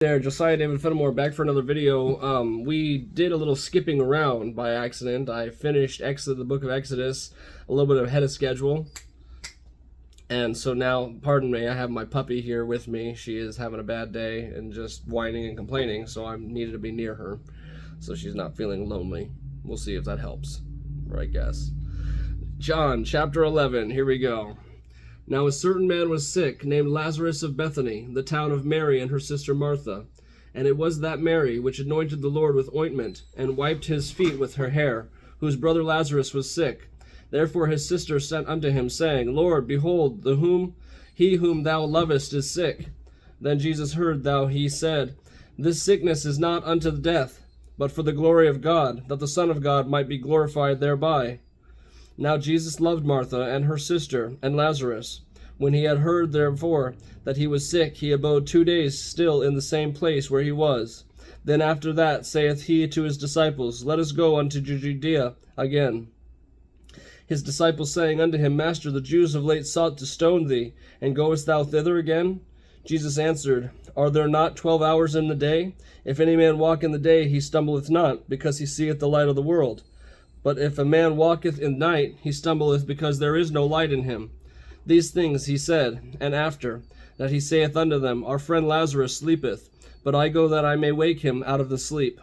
There, Josiah David Fenimore back for another video. We did a little skipping around by accident. I finished the book of Exodus a little bit ahead of schedule. And so now, pardon me, I have my puppy here with me. She is having a bad day and just whining and complaining, so I needed to be near her so she's not feeling lonely. We'll see if that helps, or I guess. John chapter 11, here we go. Now a certain man was sick, named Lazarus of Bethany, the town of Mary and her sister Martha. And it was that Mary which anointed the Lord with ointment, and wiped his feet with her hair, whose brother Lazarus was sick. Therefore his sister sent unto him, saying, Lord, behold, he whom thou lovest is sick. Then Jesus heard how he said, This sickness is not unto death, but for the glory of God, that the Son of God might be glorified thereby. Now Jesus loved Martha and her sister and Lazarus. When he had heard therefore that he was sick, he abode 2 days still in the same place where he was. Then after that saith he to his disciples, Let us go unto Judea again. His disciples saying unto him, Master, the Jews have late sought to stone thee, and goest thou thither again? Jesus answered, Are there not 12 hours in the day? If any man walk in the day, he stumbleth not, because he seeth the light of the world. But if a man walketh in night, he stumbleth, because there is no light in him. These things he said, and after that he saith unto them, Our friend Lazarus sleepeth, but I go that I may wake him out of the sleep.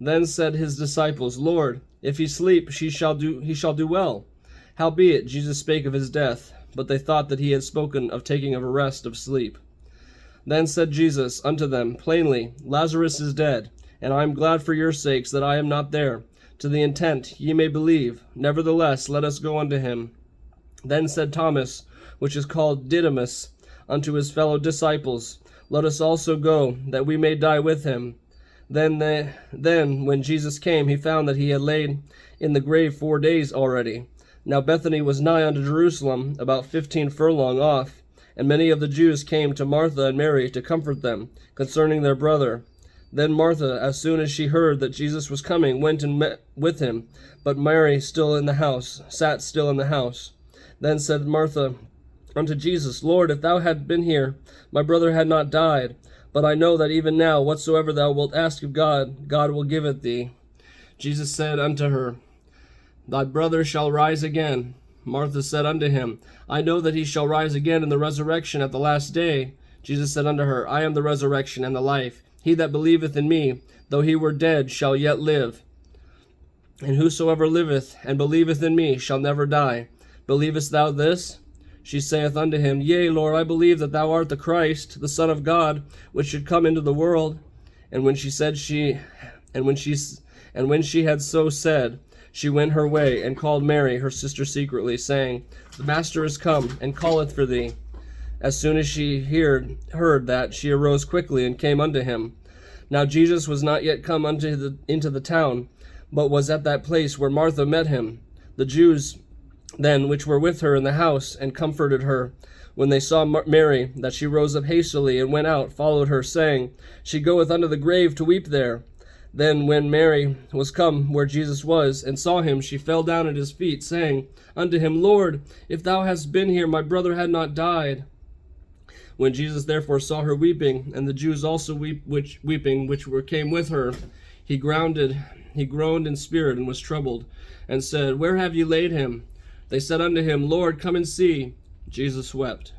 Then said his disciples, Lord, if he sleep, he shall do well. Howbeit Jesus spake of his death, but they thought that he had spoken of taking of a rest of sleep. Then said Jesus unto them plainly, Lazarus is dead, and I am glad for your sakes that I am not there, to the intent ye may believe. Nevertheless, let us go unto him. Then said Thomas, which is called Didymus, unto his fellow disciples, Let us also go, that we may die with him. Then when Jesus came, he found that he had laid in the grave 4 days already. Now Bethany was nigh unto Jerusalem, about 15 furlong off, and many of the Jews came to Martha and Mary to comfort them concerning their brother. Then Martha, as soon as she heard that Jesus was coming, went and met with him, but Mary sat still in the house. Then said Martha unto Jesus, Lord, if thou hadst been here, my brother had not died. But I know that even now, whatsoever thou wilt ask of God, God will give it thee. Jesus said unto her, Thy brother shall rise again. Martha said unto him, I know that he shall rise again in the resurrection at the last day. Jesus said unto her, I am the resurrection and the life. He that believeth in me, though he were dead, shall yet live. And whosoever liveth and believeth in me shall never die. Believest thou this? She saith unto him, Yea, Lord, I believe that thou art the Christ, the Son of God, which should come into the world. And when she had so said, she went her way, and called Mary, her sister, secretly, saying, The Master is come, and calleth for thee. As soon as she heard that, she arose quickly, and came unto him. Now Jesus was not yet come into the town, but was at that place where Martha met him. The Jews then which were with her in the house, and comforted her, when they saw Mary, that she rose up hastily, and went out, followed her, saying, She goeth unto the grave to weep there. Then when Mary was come where Jesus was, and saw him, she fell down at his feet, saying unto him, Lord, if thou hadst been here, my brother had not died. When Jesus therefore saw her weeping, and the Jews also which came with her, he groaned in spirit, and was troubled, and said, Where have ye laid him? They said unto him, Lord, come and see. Jesus wept.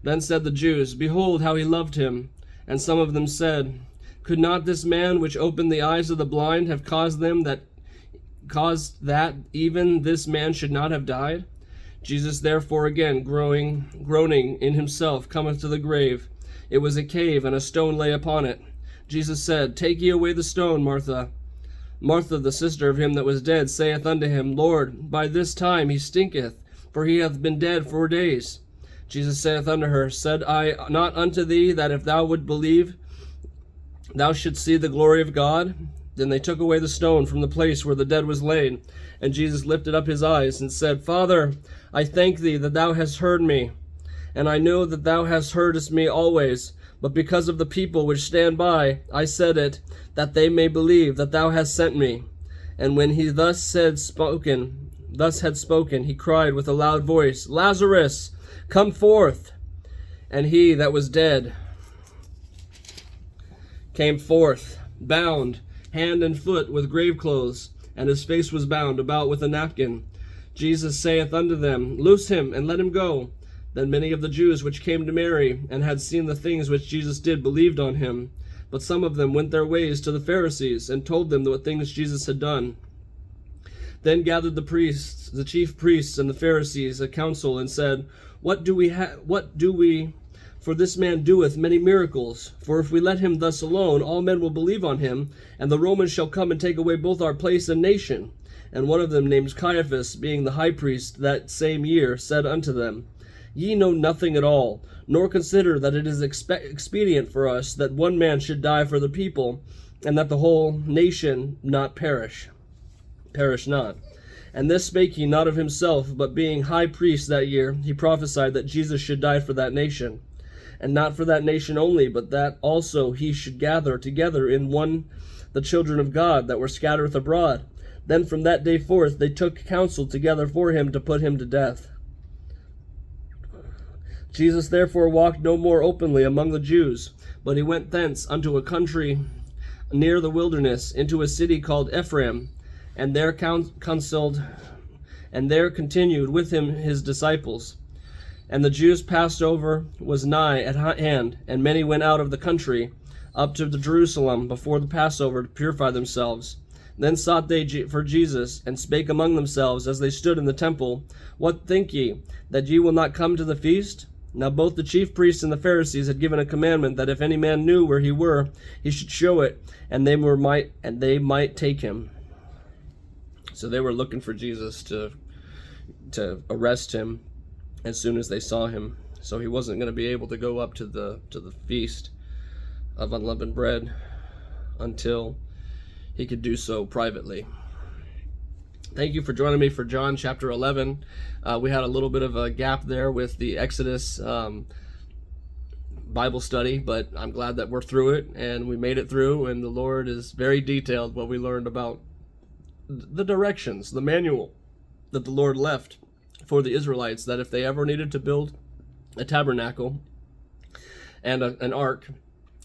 Then said the Jews, Behold how he loved him. And some of them said, Could not this man which opened the eyes of the blind have caused that even this man should not have died? Jesus therefore again, groaning in himself, cometh to the grave. It was a cave, and a stone lay upon it. Jesus said, Take ye away the stone, Martha. Martha, the sister of him that was dead, saith unto him, Lord, by this time he stinketh, for he hath been dead 4 days. Jesus saith unto her, Said I not unto thee, that if thou wouldst believe, thou shouldst see the glory of God? Then they took away the stone from the place where the dead was laid. And Jesus lifted up his eyes, and said, Father, I thank thee that thou hast heard me. And I know that thou hast heardest me always. But because of the people which stand by, I said it, that they may believe that thou hast sent me. And when he thus had spoken, he cried with a loud voice, Lazarus, come forth. And he that was dead came forth, bound hand and foot with grave clothes, and his face was bound about with a napkin. Jesus saith unto them, Loose him, and let him go. Then many of the Jews which came to Mary, and had seen the things which Jesus did, believed on him. But some of them went their ways to the Pharisees, and told them what things Jesus had done. Then gathered the priests, the chief priests, and the Pharisees a council, and said, What do we? For this man doeth many miracles. For if we let him thus alone, all men will believe on him, and the Romans shall come and take away both our place and nation. And one of them, named Caiaphas, being the high priest that same year, said unto them, Ye know nothing at all, nor consider that it is expedient for us that one man should die for the people, and that the whole nation not perish not. And this spake he not of himself, but being high priest that year, he prophesied that Jesus should die for that nation. And not for that nation only, but that also he should gather together in one the children of God that were scattered abroad. Then from that day forth they took counsel together for him to put him to death. Jesus therefore walked no more openly among the Jews, but he went thence unto a country near the wilderness, into a city called Ephraim, and there counseled, and there continued with him his disciples. And the Jews Passover was nigh at hand, and many went out of the country up to Jerusalem before the Passover to purify themselves. Then sought they for Jesus, and spake among themselves as they stood in the temple, What think ye, that ye will not come to the feast? Now both the chief priests and the Pharisees had given a commandment that if any man knew where he were, he should show it, and they might take him. So they were looking for Jesus to arrest him as soon as they saw him. So he wasn't going to be able to go up to the feast of unleavened bread until he could do so privately. Thank you for joining me for John chapter 11. We had a little bit of a gap there with the Exodus Bible study, but I'm glad that we're through it and we made it through, and the Lord is very detailed what we learned about the directions, the manual that the Lord left for the Israelites, that if they ever needed to build a tabernacle and an ark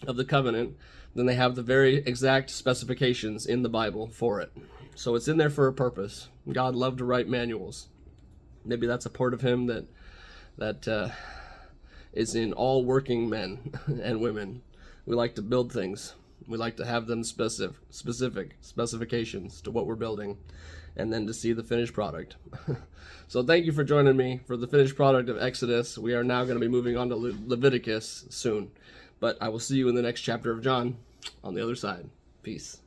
of the covenant, then they have the very exact specifications in the Bible for it. So it's in there for a purpose. God loved to write manuals. Maybe that's a part of him that is in all working men and women. We like to build things. We like to have them specific specifications to what we're building, and then to see the finished product. So thank you for joining me for the finished product of Exodus. We are now going to be moving on to Leviticus soon, but I will see you in the next chapter of John on the other side. Peace.